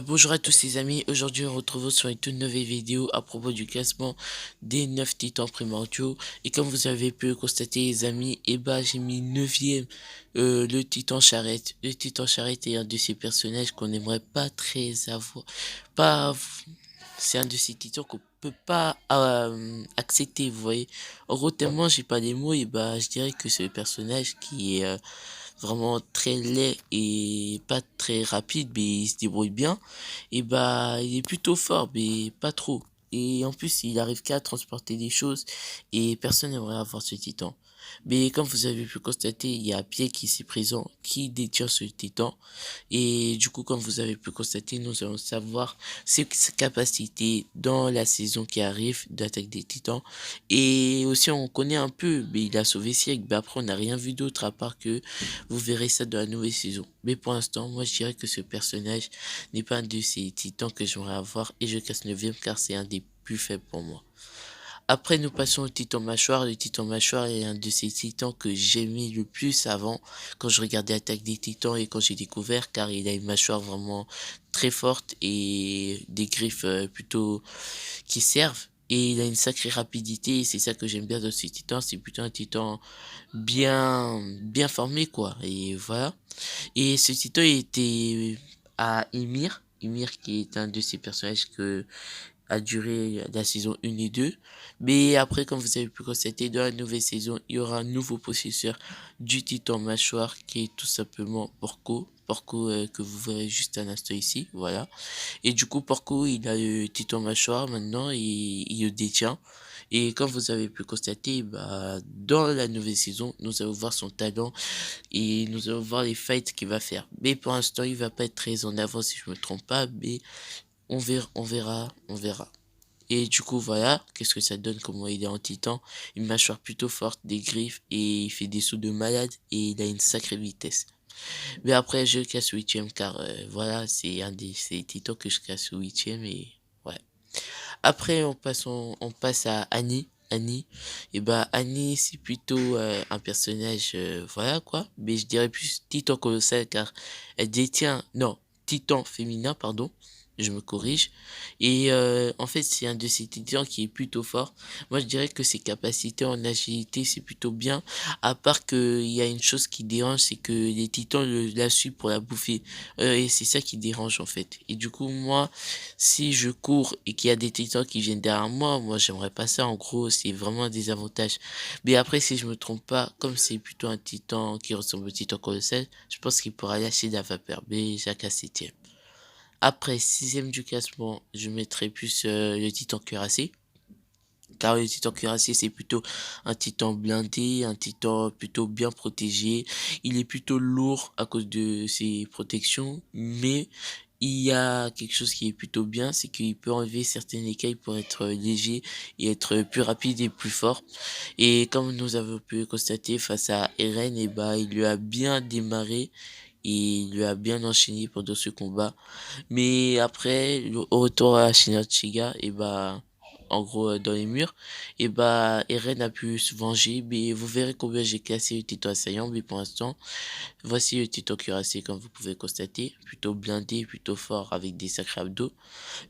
Bonjour à tous les amis, aujourd'hui on se retrouve sur une toute nouvelle vidéo à propos du classement des 9 titans primordiaux. Et comme vous avez pu le constater les amis, j'ai mis 9ème le titan charrette. Le titan charrette est un de ces personnages qu'on n'aimerait pas très avoir. Pas, c'est un de ces titans qu'on peut pas accepter, vous voyez. En gros, tellement j'ai pas les mots, je dirais que c'est le personnage qui est vraiment très laid et pas très rapide, mais il se débrouille bien. Il est plutôt fort, mais pas trop. Et en plus, il arrive qu'à transporter des choses et personne n'aimerait avoir ce titan. Mais comme vous avez pu constater, il y a Pierre qui est ici présent, qui détient ce titan. Et du coup, comme vous avez pu constater, nous allons savoir ses capacités dans la saison qui arrive d'Attaque des Titans. Et aussi, on connaît un peu, mais il a sauvé Sieg. Mais après, on n'a rien vu d'autre à part que vous verrez ça dans la nouvelle saison. Mais pour l'instant, moi, je dirais que ce personnage n'est pas un de ces titans que j'aimerais avoir. Et je casse 9ème car c'est un des plus faibles pour moi. Après, nous passons au titan mâchoire. Le titan mâchoire est un de ces titans que j'aimais le plus avant, quand je regardais Attaque des Titans et quand j'ai découvert, car il a une mâchoire vraiment très forte et des griffes plutôt qui servent. Et il a une sacrée rapidité, et c'est ça que j'aime bien dans ce titan, c'est plutôt un titan bien formé, quoi. Et voilà. Et ce titan était à Ymir qui est un de ces personnages que a duré la saison 1 et 2. Mais après, comme vous avez pu constater, dans la nouvelle saison, il y aura un nouveau possesseur du titan mâchoire qui est tout simplement Porco. Porco que vous verrez juste un instant ici, voilà. Et du coup, Porco, il a le titan mâchoire maintenant et il le détient. Et comme vous avez pu constater, dans la nouvelle saison, nous allons voir son talent et nous allons voir les fights qu'il va faire. Mais pour l'instant, il va pas être très en avant si je me trompe pas, mais on verra. Et du coup, voilà, qu'est-ce que ça donne, comment il est en titan. Une mâchoire plutôt forte, des griffes, et il fait des sauts de malade, et il a une sacrée vitesse. Mais après, je casse 8ème, car voilà, c'est un des ces titans que je casse 8ème, et ouais. Après, on passe à Annie. Annie, Annie, c'est plutôt un personnage, voilà quoi, mais je dirais plus titan colossal, car elle détient, non, titan féminin, pardon, je me corrige. Et en fait, c'est un de ces titans qui est plutôt fort. Moi, je dirais que ses capacités en agilité, c'est plutôt bien. À part qu'il y a une chose qui dérange, c'est que les titans la suivent pour la bouffer. Et c'est ça qui dérange, en fait. Et du coup, moi, si je cours et qu'il y a des titans qui viennent derrière moi, j'aimerais pas ça. En gros, c'est vraiment un désavantage. Mais après, si je me trompe pas, comme c'est plutôt un titan qui ressemble au titan colossal, je pense qu'il pourra lâcher de la vapeur. Mais Jacques 7ème. Après, 6ème du classement, je mettrai plus le titan cuirassé. Car le titan cuirassé, c'est plutôt un titan blindé, un titan plutôt bien protégé. Il est plutôt lourd à cause de ses protections, mais il y a quelque chose qui est plutôt bien, c'est qu'il peut enlever certaines écailles pour être léger et être plus rapide et plus fort. Et comme nous avons pu le constater face à Eren, il lui a bien démarré et il lui a bien enchaîné pendant ce combat. Mais après, au retour à Shinachiga, en gros, dans les murs, Eren a pu se venger, mais vous verrez combien j'ai cassé le titan assaillant, mais pour l'instant, voici le titan cuirassé, comme vous pouvez constater, plutôt blindé, plutôt fort, avec des sacrés abdos.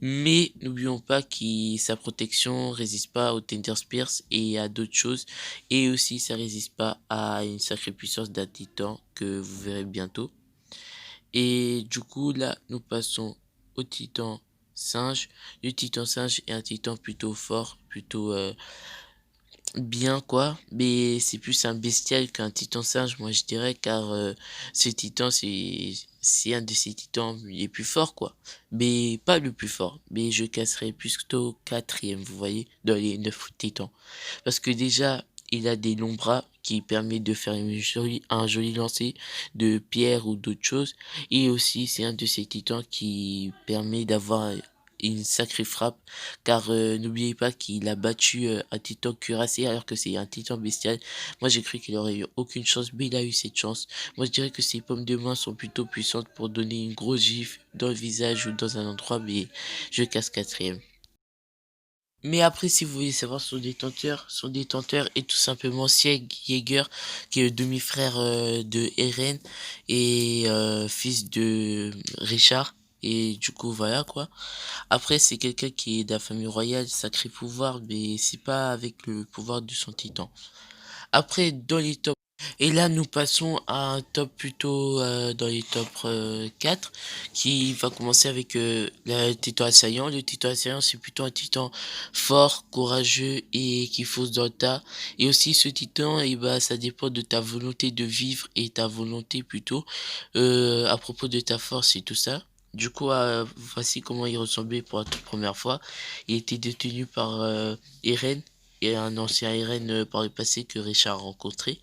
Mais n'oublions pas que sa protection résiste pas aux Tender Spears et à d'autres choses, et aussi ça résiste pas à une sacrée puissance d'un titan que vous verrez bientôt. Et du coup, là, nous passons au titan singe. Le titan singe est un titan plutôt fort, plutôt bien quoi, mais c'est plus un bestial qu'un titan singe, moi je dirais, car ce titan c'est un de ces titans les plus forts quoi, mais pas le plus fort, mais je casserais plutôt quatrième, vous voyez, dans les 9 titans, parce que déjà il a des longs bras qui permettent de faire un joli lancer de pierre ou d'autres choses, et aussi c'est un de ces titans qui permet d'avoir une sacrée frappe, car n'oubliez pas qu'il a battu un titan cuirassé alors que c'est un titan bestial. Moi j'ai cru qu'il aurait eu aucune chance, mais il a eu cette chance. Moi je dirais que ses pommes de main sont plutôt puissantes pour donner une grosse gifle dans le visage ou dans un endroit, mais je casse quatrième. Mais après, si vous voulez savoir son détenteur est tout simplement Sieg Jäger, qui est le demi-frère de Eren et fils de Richard. Et du coup, voilà quoi. Après, c'est quelqu'un qui est de la famille royale, sacré pouvoir, mais c'est pas avec le pouvoir de son titan. Après, dans les tops. Et là, nous passons à un top plutôt dans les top 4, qui va commencer avec le titan assaillant. Le titan assaillant, c'est plutôt un titan fort, courageux et qui fonce dans le tas. Et aussi, ce titan, et bah, ça dépend de ta volonté de vivre et ta volonté plutôt à propos de ta force et tout ça. Du coup, voici comment il ressemblait pour la toute première fois. Il était détenu par Eren, et un ancien Eren par le passé que Richard a rencontré.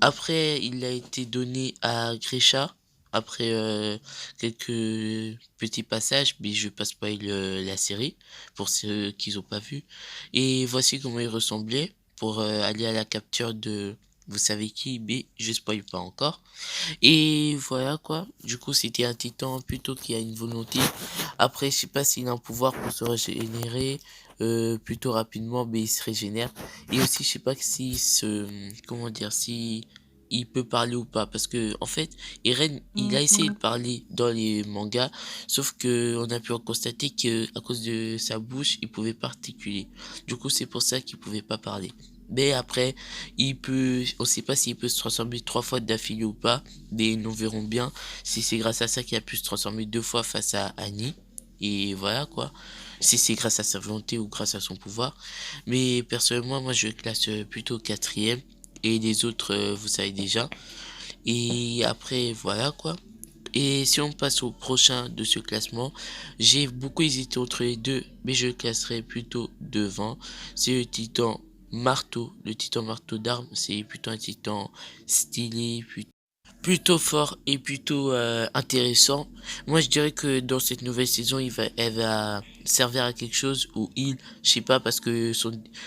Après, il a été donné à Grisha, après quelques petits passages, mais je passe pas la série, pour ceux qui n'ont pas vu. Et voici comment il ressemblait, pour aller à la capture de vous savez qui, mais je spoil pas encore. Et voilà quoi, du coup c'était un titan plutôt qui a une volonté. Après, je sais pas s'il a un pouvoir pour se régénérer plutôt rapidement, mais il se régénère. Et aussi, je sais pas si comment dire, si il peut parler ou pas, parce que en fait, Eren, il a essayé de parler dans les mangas, sauf que on a pu en constater que à cause de sa bouche, il pouvait pas articuler. Du coup, c'est pour ça qu'il pouvait pas parler. Mais après, on sait pas s'il peut se transformer 3 fois d'affilée ou pas, mais nous verrons bien si c'est grâce à ça qu'il a pu se transformer 2 fois face à Annie. Et voilà quoi. Si c'est grâce à sa volonté ou grâce à son pouvoir. Mais personnellement, moi je classe plutôt quatrième. Et les autres, vous savez déjà. Et après, voilà quoi. Et si on passe au prochain de ce classement, j'ai beaucoup hésité entre les deux, mais je le classerai plutôt devant. C'est le titan marteau. Le titan marteau d'armes, c'est plutôt un titan stylé, plutôt fort et plutôt intéressant. Moi, je dirais que dans cette nouvelle saison, elle va servir à quelque chose ou je sais pas, parce que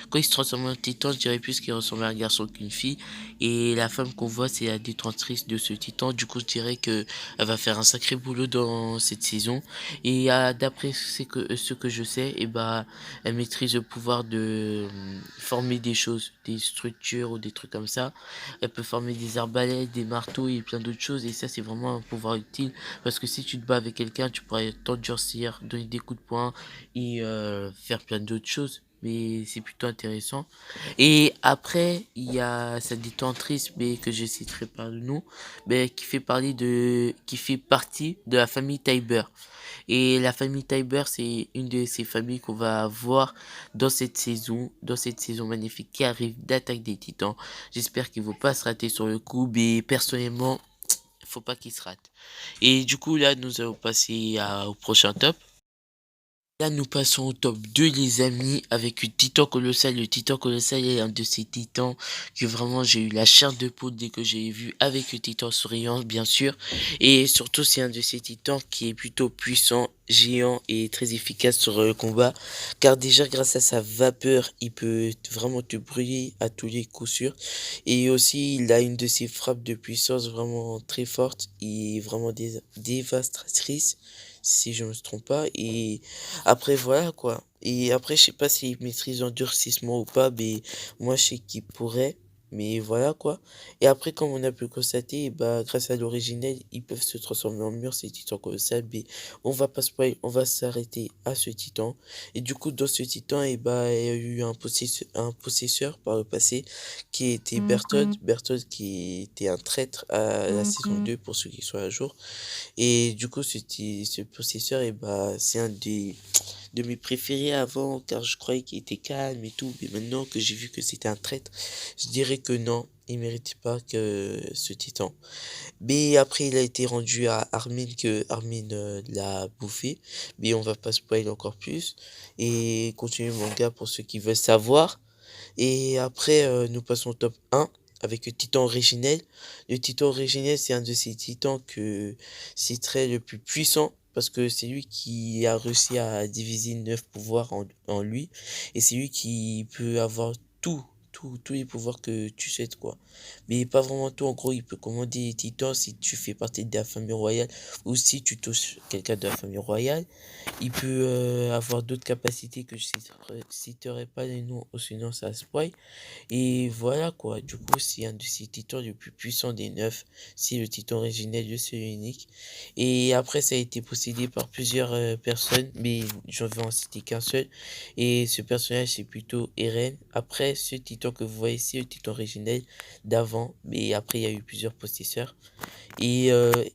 quand il se transforme en titan, je dirais plus qu'il ressemble à un garçon qu'une fille. Et la femme qu'on voit, c'est la détentrice de ce titan. Du coup, je dirais que elle va faire un sacré boulot dans cette saison. Et d'après ce que je sais, et bah, elle maîtrise le pouvoir de former des choses, des structures ou des trucs comme ça. Elle peut former des arbalètes, des marteaux et plein d'autres choses. Et ça, c'est vraiment un pouvoir utile. Parce que si tu te bats avec quelqu'un, tu pourrais t'endurcir, donner des coups de poing et faire plein d'autres choses. Mais c'est plutôt intéressant. Et après, il y a sa détentrice, mais que je citerai pas le nom, mais qui fait partie de la famille Tiber. Et la famille Tiber, c'est une de ces familles qu'on va voir dans cette saison magnifique qui arrive d'Attaque des Titans. J'espère qu'il ne vont pas se rater sur le coup, mais personnellement, faut pas qu'il se rate. Et du coup, là, nous allons passer au prochain top. Là, nous passons au top 2, les amis, avec le Titan Colossal. Le Titan Colossal est un de ces titans que vraiment j'ai eu la chair de poule dès que j'ai vu, avec le Titan Souriant, bien sûr. Et surtout, c'est un de ces titans qui est plutôt puissant, géant et très efficace sur le combat. Car déjà, grâce à sa vapeur, il peut vraiment te brûler à tous les coups sûrs. Et aussi, il a une de ses frappes de puissance vraiment très forte et vraiment dévastatrice, si je me trompe pas. Et après, voilà quoi. Et après, je sais pas s'il maîtrise l'endurcissement ou pas, mais moi, je sais qu'il pourrait. mais voilà quoi. Et après, comme on a pu le constater, bah, grâce à l'originel, ils peuvent se transformer en murs, ces titans comme ça. Mais on va pas spoil, on va s'arrêter à ce titan. Et du coup, dans ce titan, et bah, il y a eu un possesseur par le passé qui était Berthold. Mhm, Berthold qui était un traître à la saison mhm. 2 pour ceux qui sont à jour. Et du coup, ce possesseur, et bah, c'est un de mes préférés avant, car je croyais qu'il était calme et tout. Mais maintenant que j'ai vu que c'était un traître, je dirais que non, il méritait pas que ce titan. Mais après, il a été rendu à Armin, que Armin l'a bouffé. Mais on va pas spoiler encore plus. Et continuer mon gars pour ceux qui veulent savoir. Et après, nous passons au top 1 avec le titan originel. Le titan originel, c'est un de ces titans que citerai le plus puissant parce que c'est lui qui a réussi à diviser 9 pouvoirs en lui. Et c'est lui qui peut avoir tous les pouvoirs que tu souhaites, quoi. Mais pas vraiment tout, en gros, il peut commander les titans si tu fais partie de la famille royale ou si tu touches quelqu'un de la famille royale. Il peut avoir d'autres capacités que je citerai pas les noms, sinon ça spoil. Et voilà quoi, du coup c'est un de ces titans les plus puissants des 9. C'est le titan originel, le seul et unique. Et après ça a été possédé par plusieurs personnes, mais j'en vais en citer qu'un seul. Et ce personnage c'est plutôt Eren. Après ce titan que vous voyez c'est le titan originel d'avant, mais après il y a eu plusieurs possesseurs. Et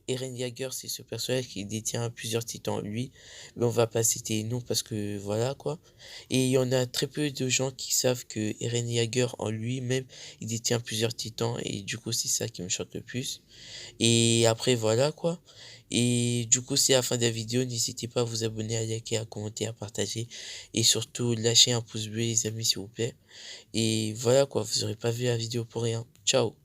Eren Jaeger, c'est ce personnage qui détient plusieurs titans, lui. Mais on va pas citer les noms parce que voilà quoi. Et il y en a très peu de gens qui savent que Eren Jaeger en lui-même, il détient plusieurs titans. Et du coup, c'est ça qui me choque le plus. Et après, voilà quoi. Et du coup, c'est la fin de la vidéo. N'hésitez pas à vous abonner, à liker, à commenter, à partager. Et surtout, lâchez un pouce bleu, les amis, s'il vous plaît. Et voilà quoi, vous aurez pas vu la vidéo pour rien. Ciao!